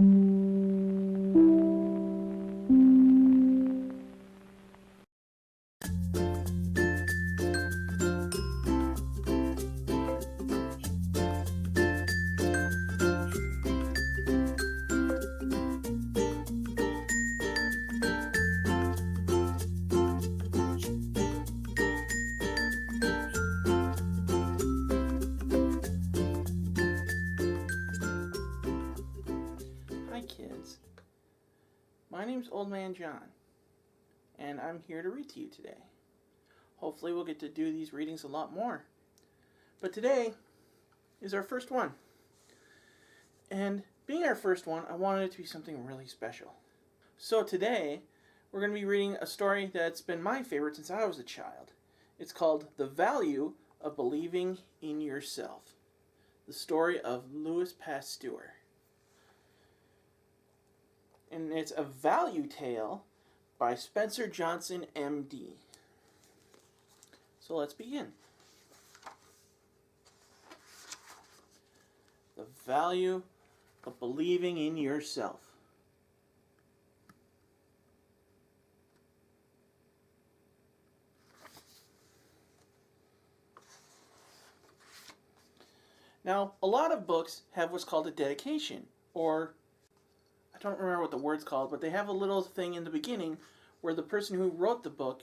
Hi kids, my name's Old Man John, and I'm here to read to you today. Hopefully we'll get to do these readings a lot more, but today is our first one. And being our first one, I wanted it to be something really special. So today, we're going to be reading a story that's been my favorite since I was a child. It's called The Value of Believing in Yourself. The story of Louis Pasteur. And it's a value tale by Spencer Johnson, MD. So let's begin. The value of believing in yourself. Now, a lot of books have what's called a dedication, or I don't remember what the word's called, but they have a little thing in the beginning where the person who wrote the book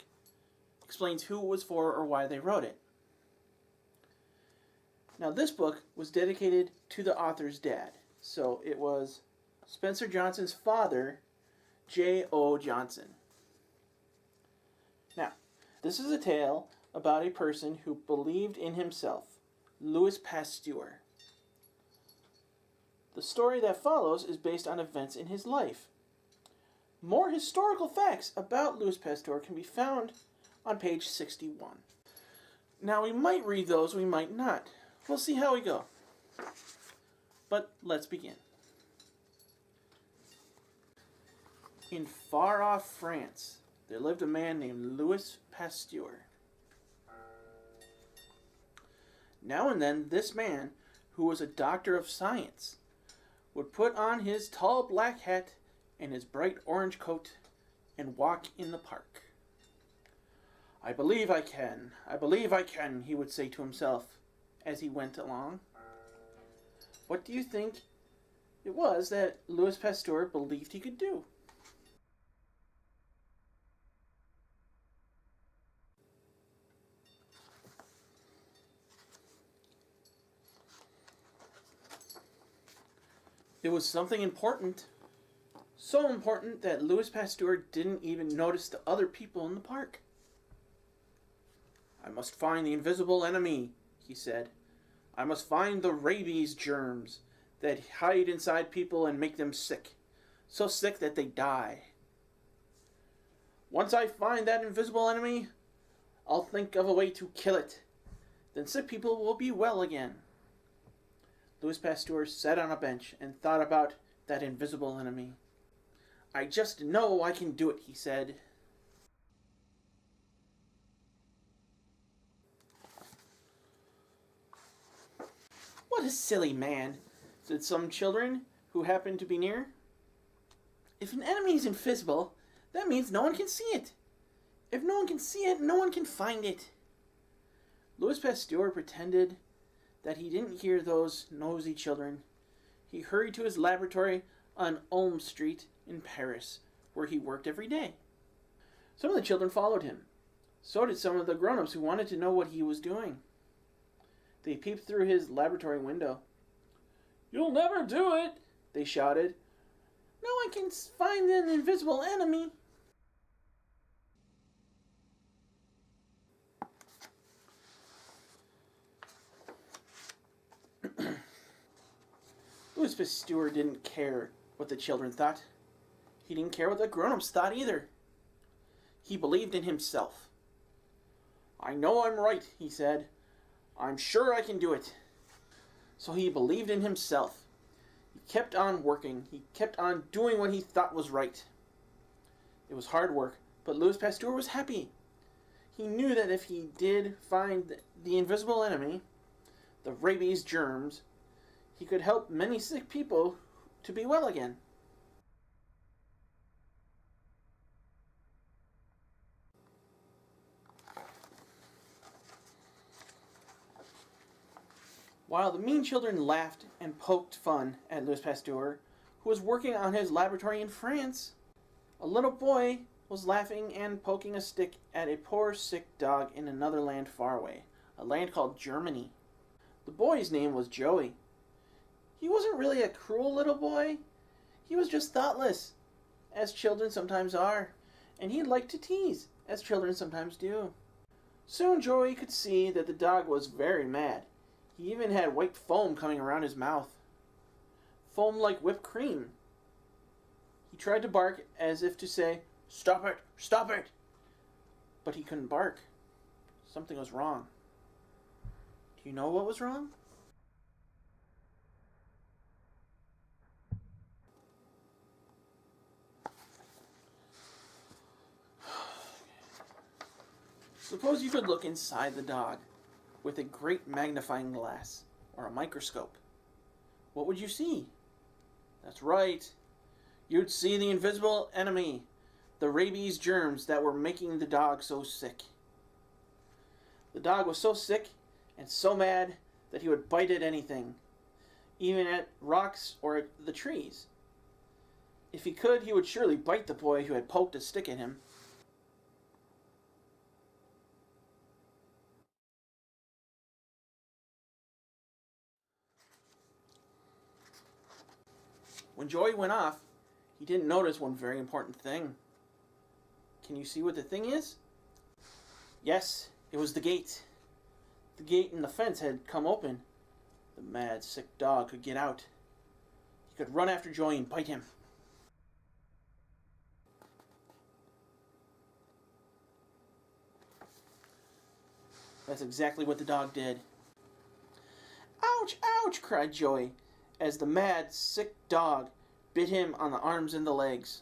explains who it was for or why they wrote it. Now, this book was dedicated to the author's dad. So it was Spencer Johnson's father, J.O. Johnson. Now, this is a tale about a person who believed in himself, Louis Pasteur. The story that follows is based on events in his life. More historical facts about Louis Pasteur can be found on page 61. Now, we might read those, we might not. We'll see how we go. But let's begin. In far-off France, there lived a man named Louis Pasteur. Now and then, this man, who was a doctor of science, would put on his tall black hat and his bright orange coat and walk in the park. I believe I can, he would say to himself as he went along. What do you think it was that Louis Pasteur believed he could do? It was something important. So important that Louis Pasteur didn't even notice the other people in the park. I must find the invisible enemy, he said. I must find the rabies germs that hide inside people and make them sick. So sick that they die. Once I find that invisible enemy, I'll think of a way to kill it. Then sick people will be well again. Louis Pasteur sat on a bench and thought about that invisible enemy. I just know I can do it, he said. What a silly man, said some children who happened to be near. If an enemy is invisible, that means no one can see it. If no one can see it, no one can find it. Louis Pasteur pretended that he didn't hear those nosy children. He hurried to his laboratory on Ulm Street in Paris, where he worked every day. Some of the children followed him. So did some of the grown-ups who wanted to know what he was doing. They peeped through his laboratory window. "You'll never do it," they shouted. "No one can find an invisible enemy." Louis Pasteur didn't care what the children thought. He didn't care what the grown-ups thought either. He believed in himself. "I know I'm right," he said. "I'm sure I can do it." So he believed in himself. He kept on working. He kept on doing what he thought was right. It was hard work, but Louis Pasteur was happy. He knew that if he did find the invisible enemy, the rabies germs, he could help many sick people to be well again. While the mean children laughed and poked fun at Louis Pasteur, who was working on his laboratory in France, a little boy was laughing and poking a stick at a poor sick dog in another land far away, a land called Germany. The boy's name was Joey. He wasn't really a cruel little boy. He was just thoughtless, as children sometimes are, and he liked to tease, as children sometimes do. Soon Joey could see that the dog was very mad. He even had white foam coming around his mouth. Foam like whipped cream. He tried to bark as if to say, "Stop it! Stop it!" But he couldn't bark. Something was wrong. Do you know what was wrong? Suppose you could look inside the dog with a great magnifying glass or a microscope. What would you see? That's right. You'd see the invisible enemy, the rabies germs that were making the dog so sick. The dog was so sick and so mad that he would bite at anything, even at rocks or at the trees. If he could, he would surely bite the boy who had poked a stick at him. When Joey went off, he didn't notice one very important thing. Can you see what the thing is? Yes, it was the gate. The gate in the fence had come open. The mad, sick dog could get out. He could run after Joey and bite him. That's exactly what the dog did. "Ouch, ouch!" cried Joey, as the mad, sick dog bit him on the arms and the legs.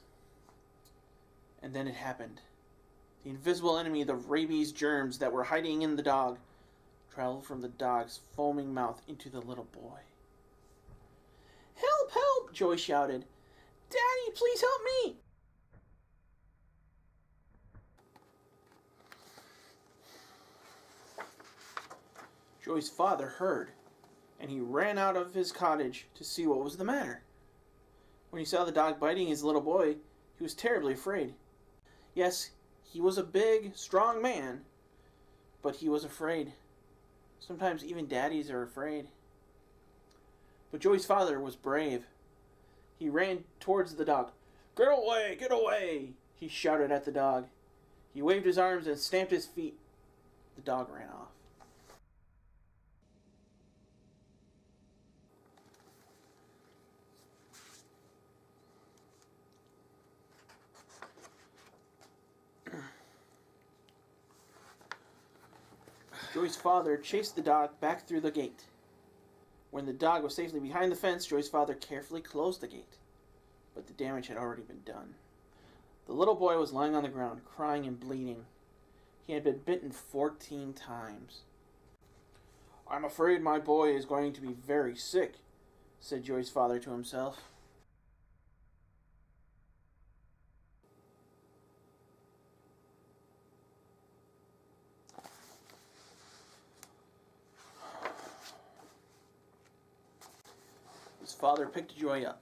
And then it happened. The invisible enemy, the rabies germs that were hiding in the dog, traveled from the dog's foaming mouth into the little boy. "Help, help!" Joey shouted. "Daddy, please help me!" Joey's father heard, and he ran out of his cottage to see what was the matter. When he saw the dog biting his little boy, he was terribly afraid. Yes, he was a big, strong man, but he was afraid. Sometimes even daddies are afraid. But Joey's father was brave. He ran towards the dog. "Get away! Get away!" he shouted at the dog. He waved his arms and stamped his feet. The dog ran off. Joey's father chased the dog back through the gate. When the dog was safely behind the fence, Joey's father carefully closed the gate. But the damage had already been done. The little boy was lying on the ground, crying and bleeding. He had been bitten 14 times. "I'm afraid my boy is going to be very sick," said Joey's father to himself. His father picked Joey up.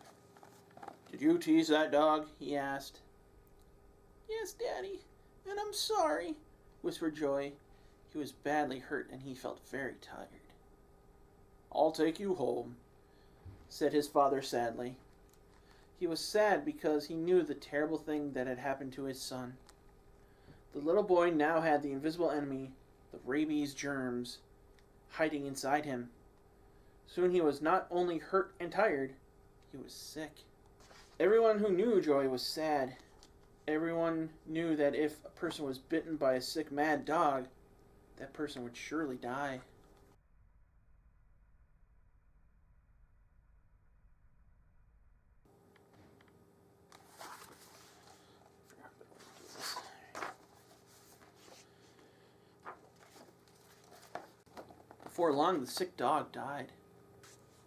"Did you tease that dog?" he asked. "Yes, Daddy, and I'm sorry," whispered Joey. He was badly hurt and he felt very tired. "I'll take you home," said his father sadly. He was sad because he knew the terrible thing that had happened to his son. The little boy now had the invisible enemy, the rabies germs, hiding inside him. Soon he was not only hurt and tired, he was sick. Everyone who knew Joey was sad. Everyone knew that if a person was bitten by a sick, mad dog, that person would surely die. Before long, the sick dog died.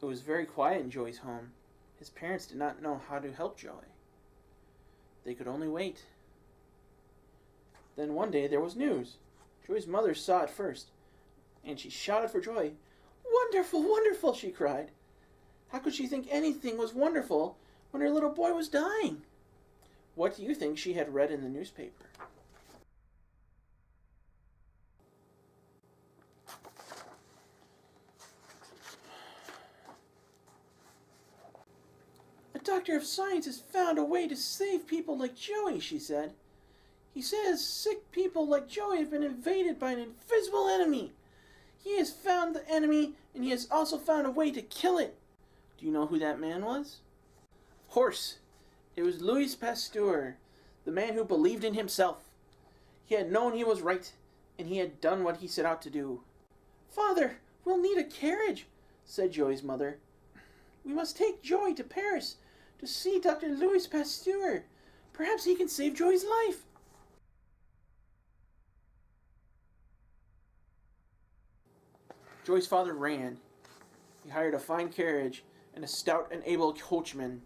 It was very quiet in Joey's home. His parents did not know how to help Joey. They could only wait. Then one day there was news. Joey's mother saw it first, and she shouted for joy. Wonderful, wonderful, she cried. How could she think anything was wonderful when her little boy was dying? What do you think she had read in the newspaper? A doctor of science has found a way to save people like Joey, she said. He says sick people like Joey have been invaded by an invisible enemy. He has found the enemy, and he has also found a way to kill it. Do you know who that man was? Of course. It was Louis Pasteur, the man who believed in himself. He had known he was right, and he had done what he set out to do. Father, we'll need a carriage, said Joey's mother. We must take Joey to Paris to see Dr. Louis Pasteur. Perhaps he can save Joey's life. Joey's father ran. He hired a fine carriage and a stout and able coachman.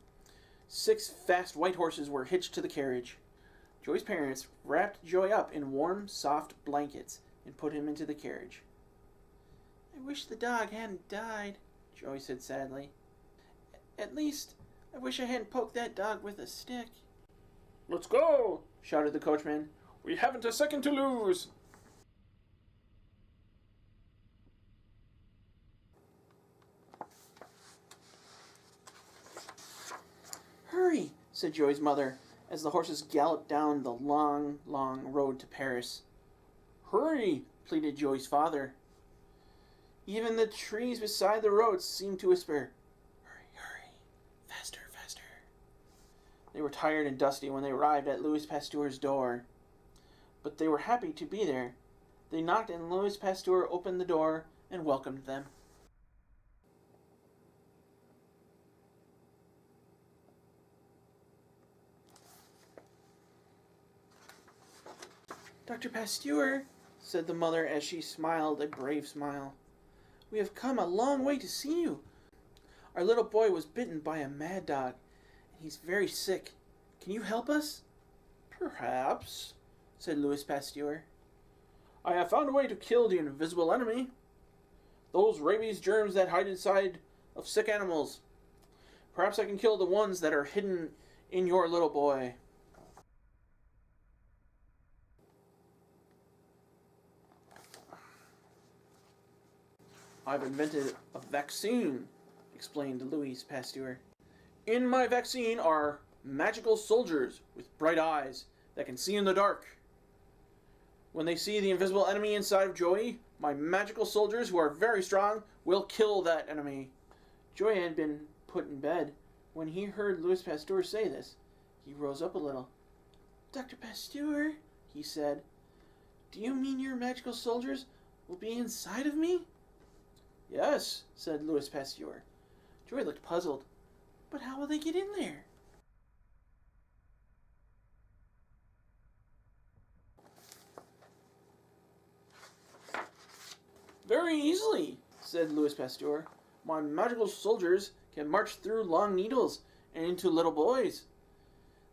6 fast white horses were hitched to the carriage. Joey's parents wrapped Joey up in warm, soft blankets and put him into the carriage. I wish the dog hadn't died, Joey said sadly. At least, I wish I hadn't poked that dog with a stick. Let's go, shouted the coachman. We haven't a second to lose. Hurry, said Joey's mother, as the horses galloped down the long, long road to Paris. Hurry, pleaded Joey's father. Even the trees beside the road seemed to whisper, Hurry, hurry, faster, faster. They were tired and dusty when they arrived at Louis Pasteur's door. But they were happy to be there. They knocked and Louis Pasteur opened the door and welcomed them. Dr. Pasteur, said the mother as she smiled a brave smile, we have come a long way to see you. Our little boy was bitten by a mad dog, and he's very sick. Can you help us? Perhaps, said Louis Pasteur. I have found a way to kill the invisible enemy. Those rabies germs that hide inside of sick animals. Perhaps I can kill the ones that are hidden in your little boy. I've invented a vaccine, explained Louis Pasteur. In my vaccine are magical soldiers with bright eyes that can see in the dark. When they see the invisible enemy inside of Joey, my magical soldiers, who are very strong, will kill that enemy. Joey had been put in bed. When he heard Louis Pasteur say this, he rose up a little. Dr. Pasteur, he said, do you mean your magical soldiers will be inside of me? Yes, said Louis Pasteur. Joey looked puzzled. But how will they get in there? Very easily, said Louis Pasteur. My magical soldiers can march through long needles and into little boys.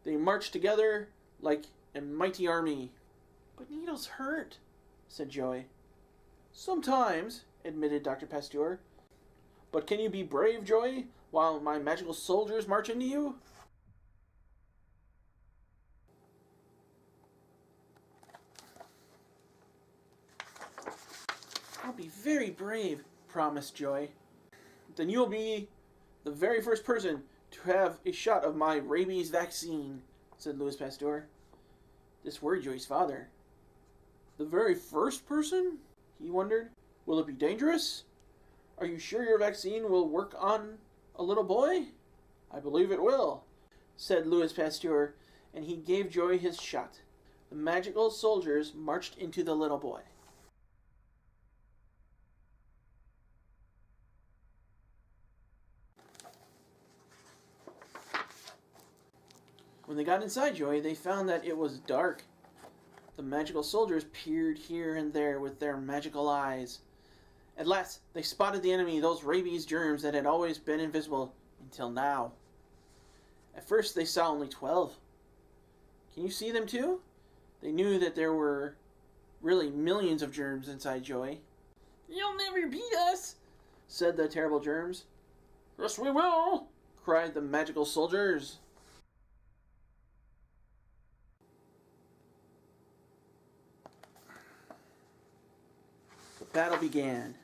They march together like a mighty army. But needles hurt, said Joey. Sometimes, admitted Dr. Pasteur. But can you be brave, Joey, while my magical soldiers march into you? I'll be very brave, promised Joey. Then you'll be the very first person to have a shot of my rabies vaccine, said Louis Pasteur. This worried Joey's father. The very first person? He wondered. Will it be dangerous? Are you sure your vaccine will work on a little boy? I believe it will, said Louis Pasteur, and he gave Joey his shot. The magical soldiers marched into the little boy. When they got inside Joey, they found that it was dark. The magical soldiers peered here and there with their magical eyes. At last, they spotted the enemy, those rabies germs that had always been invisible until now. At first, they saw only 12. Can you see them too? They knew that there were really millions of germs inside Joey. You'll never beat us, said the terrible germs. Yes, we will, cried the magical soldiers. The battle began.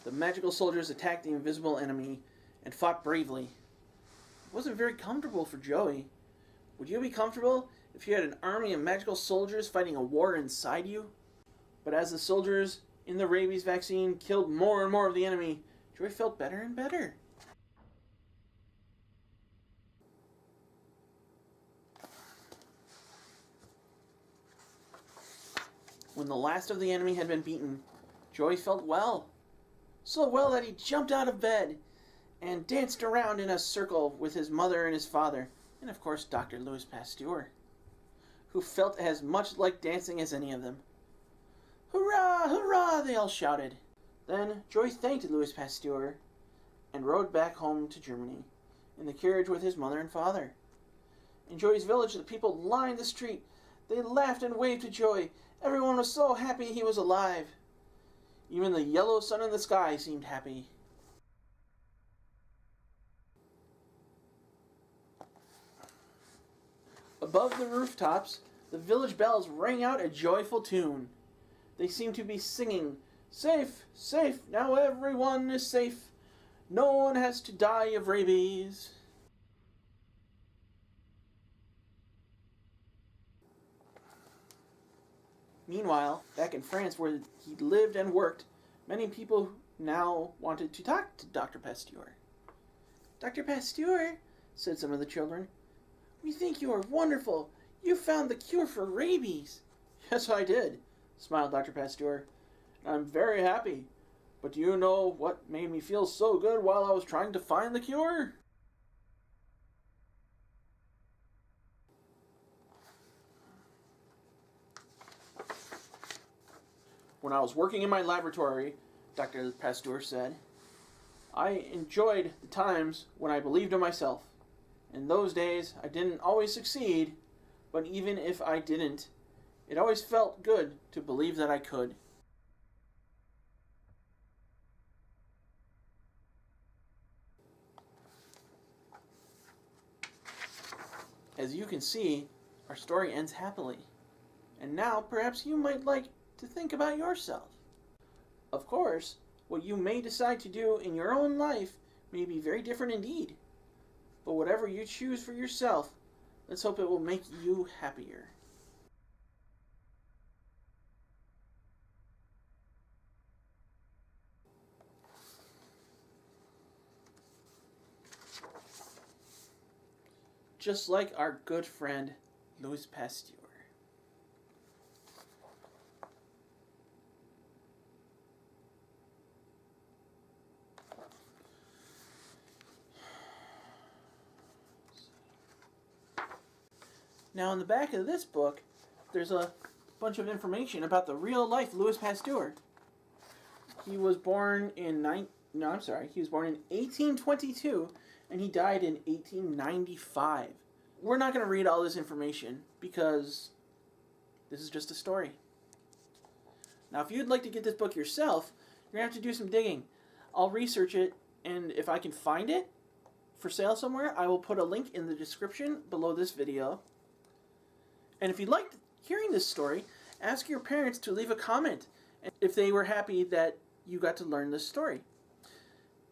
The magical soldiers attacked the invisible enemy and fought bravely. It wasn't very comfortable for Joey. Would you be comfortable if you had an army of magical soldiers fighting a war inside you? But as the soldiers in the rabies vaccine killed more and more of the enemy, Joey felt better and better. When the last of the enemy had been beaten, Joey felt well. So well that he jumped out of bed and danced around in a circle with his mother and his father, and of course Dr. Louis Pasteur, who felt as much like dancing as any of them. Hurrah! Hurrah! They all shouted. Then Joey thanked Louis Pasteur and rode back home to Germany in the carriage with his mother and father. In Joey's village, the people lined the street. They laughed and waved to Joey. Everyone was so happy he was alive. Even the yellow sun in the sky seemed happy. Above the rooftops, the village bells rang out a joyful tune. They seemed to be singing, "Safe, safe, now everyone is safe. No one has to die of rabies." Meanwhile, back in France where he lived and worked, many people now wanted to talk to Dr. Pasteur. "Dr. Pasteur," said some of the children, "we think you are wonderful. You found the cure for rabies." "Yes, I did," smiled Dr. Pasteur. "I'm very happy. But do you know what made me feel so good while I was trying to find the cure?" "When I was working in my laboratory," Dr. Pasteur said, "I enjoyed the times when I believed in myself. In those days, I didn't always succeed, but even if I didn't, it always felt good to believe that I could." As you can see, our story ends happily. And now, perhaps you might like to think about yourself. Of course, what you may decide to do in your own life may be very different indeed. But whatever you choose for yourself, let's hope it will make you happier. Just like our good friend, Louis Pasteur. Now, in the back of this book, there's a bunch of information about the real-life Louis Pasteur. He was born in 1822, and he died in 1895. We're not going to read all this information because this is just a story. Now, if you'd like to get this book yourself, you're going to have to do some digging. I'll research it, and if I can find it for sale somewhere, I will put a link in the description below this video. And if you liked hearing this story, ask your parents to leave a comment if they were happy that you got to learn this story.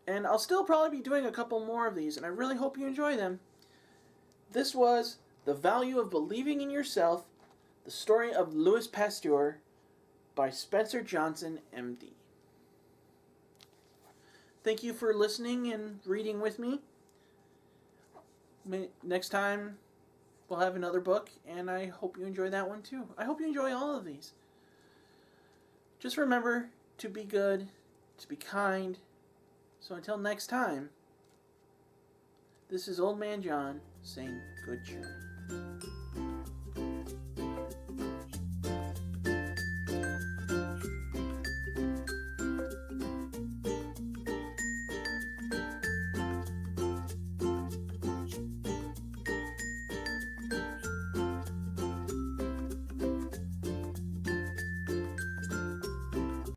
And I'll still probably be doing a couple more of these, and I really hope you enjoy them. This was The Value of Believing in Yourself, the story of Louis Pasteur by Spencer Johnson, MD. Thank you for listening and reading with me. Next time, we'll have another book, and I hope you enjoy that one too. I hope you enjoy all of these. Just remember to be good, to be kind. So until next time, this is Old Man John saying good journey.